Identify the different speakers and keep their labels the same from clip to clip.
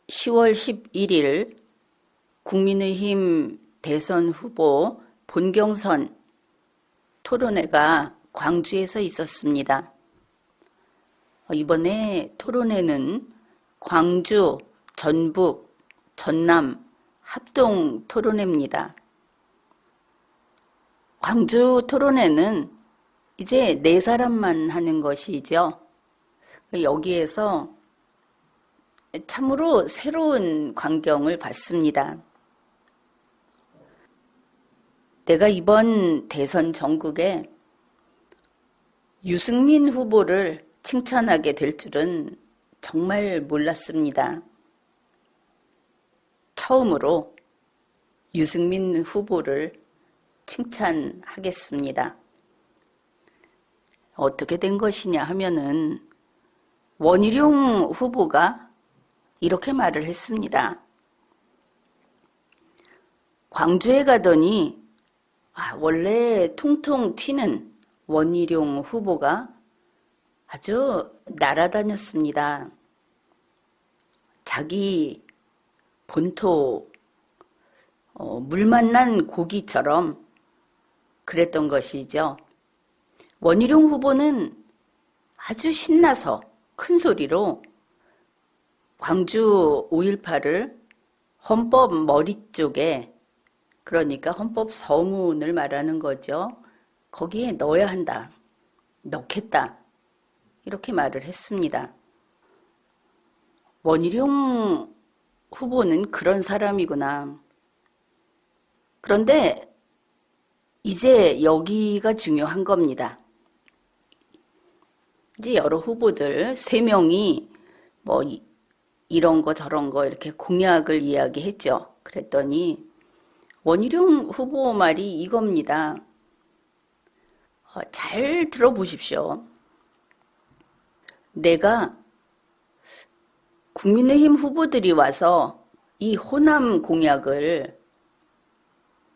Speaker 1: 10월 11일 국민의힘 대선 후보 본경선 토론회가 광주에서 있었습니다. 이번에 토론회는 광주, 전북, 전남 합동 토론회입니다. 광주 토론회는 이제 4사람만 하는 것이죠. 여기에서 참으로 새로운 광경을 봤습니다. 내가 이번 대선 전국에 유승민 후보를 칭찬하게 될 줄은 정말 몰랐습니다. 처음으로 유승민 후보를 칭찬하겠습니다. 어떻게 된 것이냐 하면은 원희룡 후보가 이렇게 말을 했습니다. 광주에 가더니 원래 통통 튀는 원희룡 후보가 아주 날아다녔습니다. 자기 본토 물 만난 고기처럼 그랬던 것이죠. 원희룡 후보는 아주 신나서 큰 소리로 광주 5.18을 헌법 머리 쪽에, 그러니까 헌법 서문을 말하는 거죠. 거기에 넣어야 한다, 넣겠다, 이렇게 말을 했습니다. 원희룡 후보는 그런 사람이구나. 그런데 이제 여기가 중요한 겁니다. 이제 여러 후보들 3명이 뭐 이런 거 저런 거 이렇게 공약을 이야기했죠. 그랬더니 원희룡 후보 말이 이겁니다. 잘 들어보십시오. 내가 국민의힘 후보들이 와서 이 호남 공약을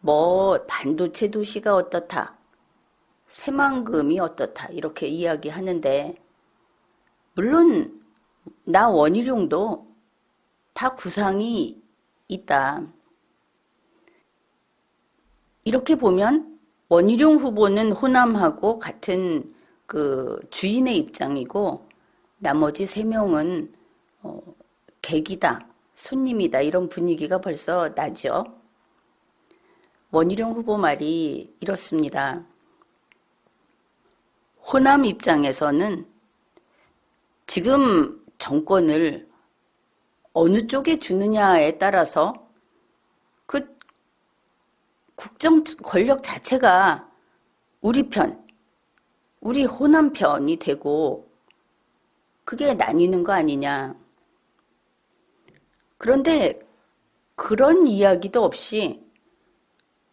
Speaker 1: 뭐 반도체 도시가 어떻다, 새만금이 어떻다 이렇게 이야기하는데, 물론 나 원희룡도 다 구상이 있다. 이렇게 보면 원희룡 후보는 호남하고 같은 그 주인의 입장이고, 나머지 3명은 객이다, 손님이다, 이런 분위기가 벌써 나죠. 원희룡 후보 말이 이렇습니다. 호남 입장에서는 지금 정권을 어느 쪽에 주느냐에 따라서 그 국정 권력 자체가 우리 편, 우리 호남 편이 되고 그게 나뉘는 거 아니냐. 그런데 그런 이야기도 없이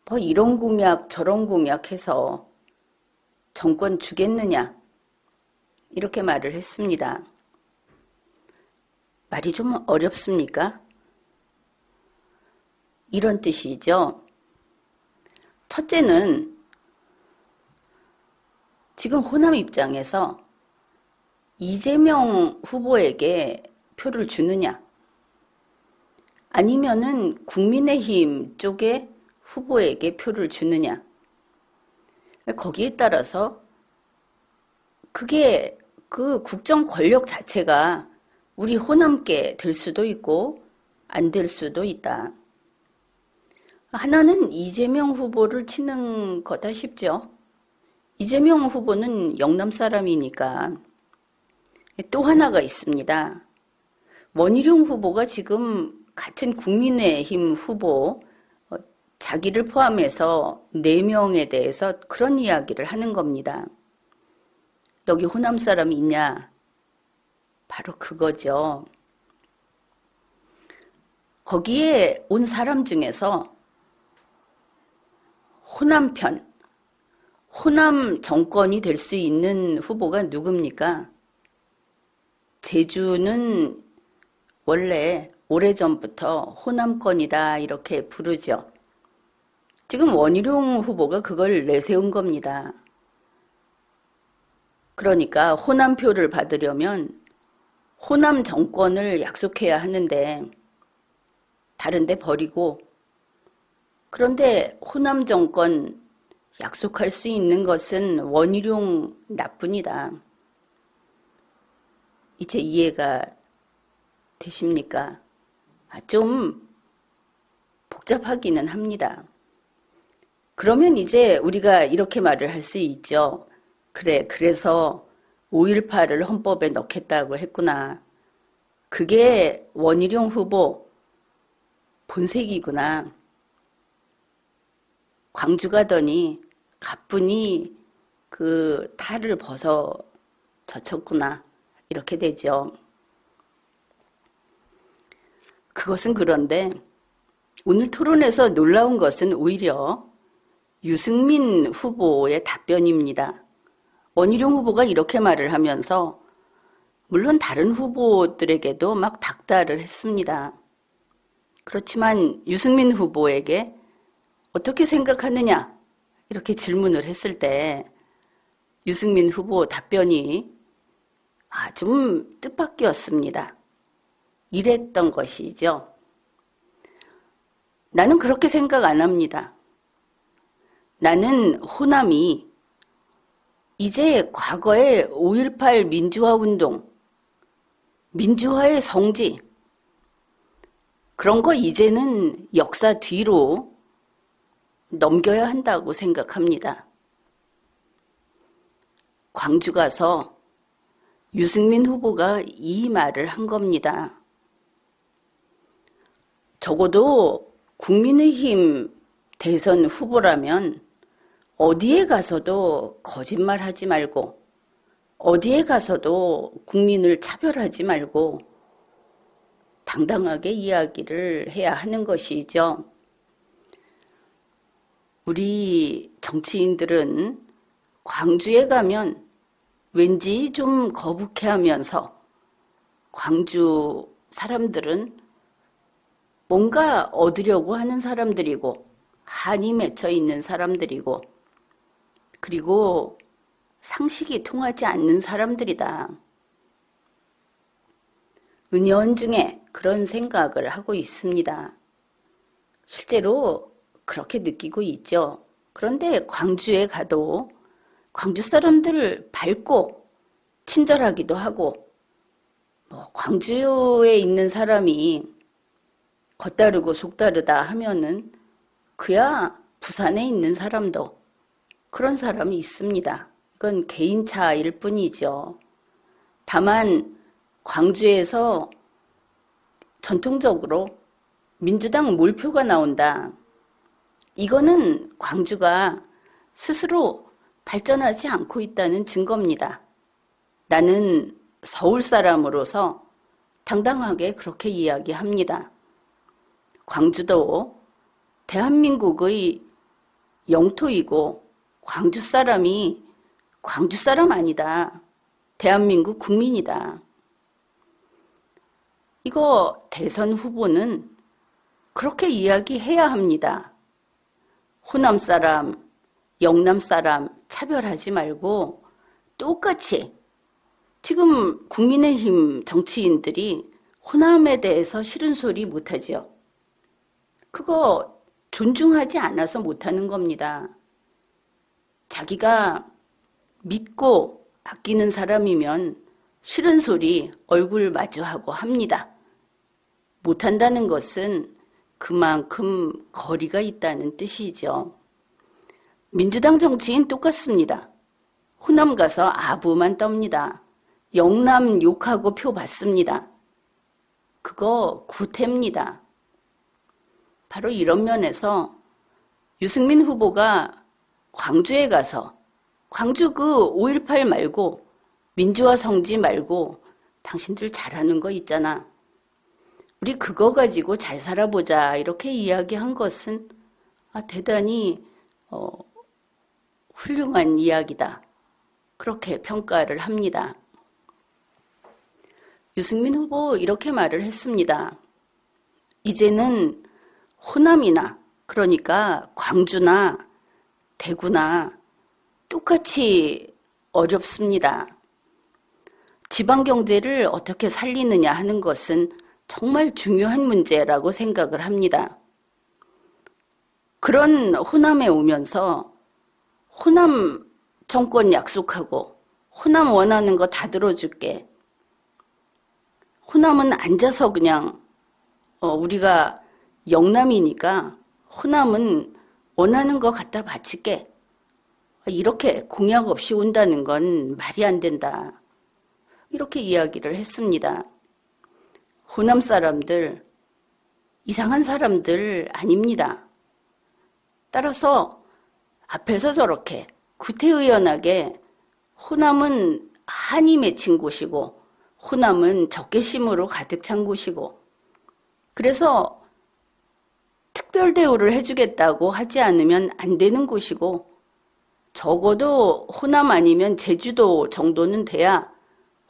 Speaker 1: 뭐 이런 공약 저런 공약 해서 정권 주겠느냐, 이렇게 말을 했습니다. 말이 좀 어렵습니까? 이런 뜻이죠. 첫째는 지금 호남 입장에서 이재명 후보에게 표를 주느냐, 아니면은 국민의힘 쪽에 후보에게 표를 주느냐, 거기에 따라서 그게 그 국정 권력 자체가 우리 호남께 될 수도 있고 안 될 수도 있다. 하나는 이재명 후보를 치는 거다 싶죠. 이재명 후보는 영남 사람이니까. 또 하나가 있습니다. 원희룡 후보가 지금 같은 국민의힘 후보 자기를 포함해서 4명에 대해서 그런 이야기를 하는 겁니다. 여기 호남 사람이 있냐? 바로 그거죠. 거기에 온 사람 중에서 호남 편, 호남 정권이 될 수 있는 후보가 누굽니까? 제주는 원래 오래전부터 호남권이다 이렇게 부르죠. 지금 원희룡 후보가 그걸 내세운 겁니다. 그러니까 호남표를 받으려면 호남 정권을 약속해야 하는데 다른 데 버리고, 그런데 호남 정권 약속할 수 있는 것은 원희룡 나뿐이다. 이제 이해가 되십니까? 좀 복잡하기는 합니다. 그러면 이제 우리가 이렇게 말을 할 수 있죠. 그래, 그래서 5.18을 헌법에 넣겠다고 했구나. 그게 원희룡 후보 본색이구나. 광주 가더니 가뿐히 그 탈을 벗어 젖혔구나. 이렇게 되죠. 그것은 그런데 오늘 토론에서 놀라운 것은 오히려 유승민 후보의 답변입니다. 원희룡 후보가 이렇게 말을 하면서 물론 다른 후보들에게도 막 닥달을 했습니다. 그렇지만 유승민 후보에게 어떻게 생각하느냐 이렇게 질문을 했을 때 유승민 후보 답변이 좀 뜻밖이었습니다. 이랬던 것이죠. 나는 그렇게 생각 안 합니다. 나는 호남이 이제 과거의 5.18 민주화운동, 민주화의 성지, 그런 거 이제는 역사 뒤로 넘겨야 한다고 생각합니다. 광주 가서 유승민 후보가 이 말을 한 겁니다. 적어도 국민의힘 대선 후보라면 어디에 가서도 거짓말하지 말고 어디에 가서도 국민을 차별하지 말고 당당하게 이야기를 해야 하는 것이죠. 우리 정치인들은 광주에 가면 왠지 좀 거북해하면서 광주 사람들은 뭔가 얻으려고 하는 사람들이고 한이 맺혀 있는 사람들이고 그리고 상식이 통하지 않는 사람들이다. 은연중에 그런 생각을 하고 있습니다. 실제로 그렇게 느끼고 있죠. 그런데 광주에 가도 광주 사람들을 밝고 친절하기도 하고 광주에 있는 사람이 겉다르고 속다르다 하면은 그야 부산에 있는 사람도 그런 사람이 있습니다. 이건 개인 차이일 뿐이죠. 다만 광주에서 전통적으로 민주당 몰표가 나온다. 이거는 광주가 스스로 발전하지 않고 있다는 증거입니다. 나는 서울 사람으로서 당당하게 그렇게 이야기합니다. 광주도 대한민국의 영토이고 광주 사람이 광주 사람 아니다. 대한민국 국민이다. 이거 대선 후보는 그렇게 이야기해야 합니다. 호남 사람, 영남 사람 차별하지 말고 똑같이 지금 국민의힘 정치인들이 호남에 대해서 싫은 소리 못하죠. 그거 존중하지 않아서 못하는 겁니다. 자기가 믿고 아끼는 사람이면 싫은 소리 얼굴 마주하고 합니다. 못한다는 것은 그만큼 거리가 있다는 뜻이죠. 민주당 정치인 똑같습니다. 호남 가서 아부만 떱니다. 영남 욕하고 표 받습니다. 그거 구태입니다. 바로 이런 면에서 유승민 후보가 광주에 가서 광주 그 5.18 말고 민주화 성지 말고 당신들 잘하는 거 있잖아. 우리 그거 가지고 잘 살아보자 이렇게 이야기한 것은 대단히 훌륭한 이야기다. 그렇게 평가를 합니다. 유승민 후보 이렇게 말을 했습니다. 이제는 호남이나 그러니까 광주나 대구나 똑같이 어렵습니다. 지방 경제를 어떻게 살리느냐 하는 것은 정말 중요한 문제라고 생각을 합니다. 그런 호남에 오면서 호남 정권 약속하고 호남 원하는 거 다 들어줄게. 호남은 앉아서 그냥 우리가 영남이니까 호남은 원하는 거 갖다 바칠게. 이렇게 공약 없이 온다는 건 말이 안 된다. 이렇게 이야기를 했습니다. 호남 사람들, 이상한 사람들 아닙니다. 따라서 앞에서 저렇게 구태의연하게 호남은 한이 맺힌 곳이고 호남은 적개심으로 가득 찬 곳이고 그래서 특별 대우를 해주겠다고 하지 않으면 안 되는 곳이고 적어도 호남 아니면 제주도 정도는 돼야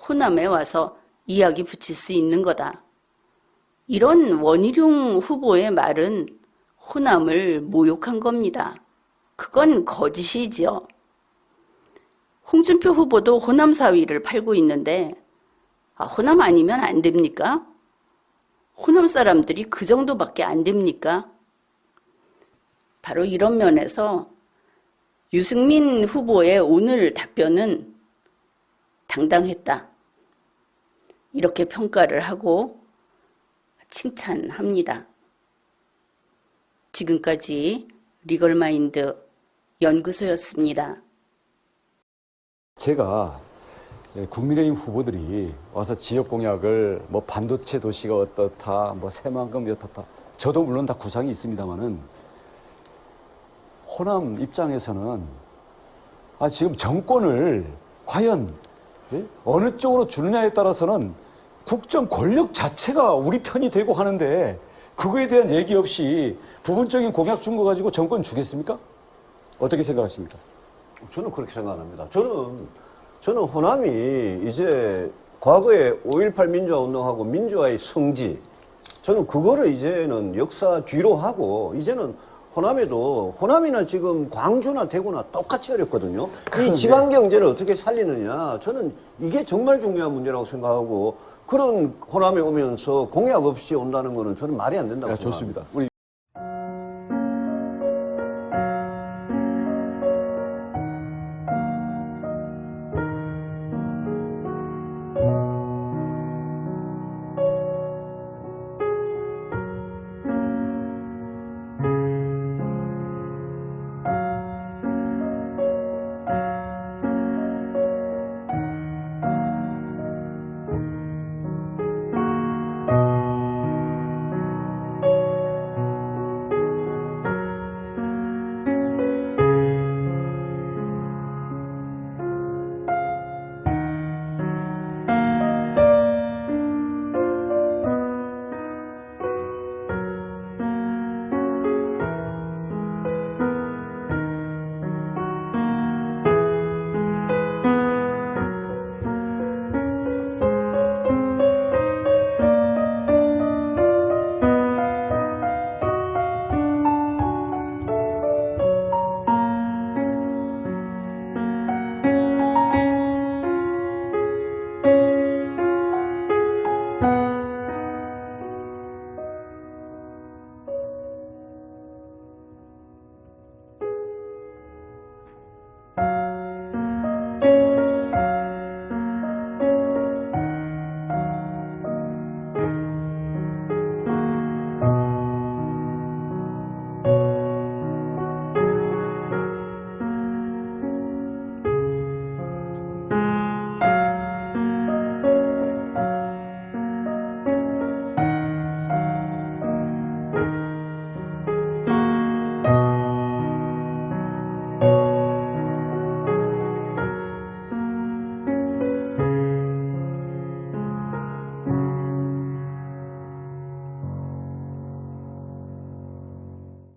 Speaker 1: 호남에 와서 이야기 붙일 수 있는 거다. 이런 원희룡 후보의 말은 호남을 모욕한 겁니다. 그건 거짓이지요. 홍준표 후보도 호남 사위를 팔고 있는데 호남 아니면 안 됩니까? 호남 사람들이 그 정도밖에 안 됩니까? 바로 이런 면에서 유승민 후보의 오늘 답변은 당당했다. 이렇게 평가를 하고 칭찬합니다. 지금까지 리걸마인드 연구소였습니다.
Speaker 2: 제가 국민의힘 후보들이 와서 지역 공약을 뭐 반도체 도시가 어떻다, 뭐 새만금이 어떻다. 저도 물론 다 구상이 있습니다만은 호남 입장에서는 지금 정권을 과연 어느 쪽으로 주느냐에 따라서는 국정 권력 자체가 우리 편이 되고 하는데 그거에 대한 얘기 없이 부분적인 공약 준 거 가지고 정권 주겠습니까? 어떻게 생각하십니까?
Speaker 3: 저는 그렇게 생각 안 합니다. 저는 호남이 이제 과거에 5.18 민주화 운동하고 민주화의 성지, 저는 그거를 이제는 역사 뒤로 하고 이제는 호남이나 지금 광주나 대구나 똑같이 어렵거든요. 이 지방 경제를 어떻게 살리느냐, 저는 이게 정말 중요한 문제라고 생각하고 그런 호남에 오면서 공약 없이 온다는 거는 저는 말이 안 된다고 생각합니다.
Speaker 2: 좋습니다. 우리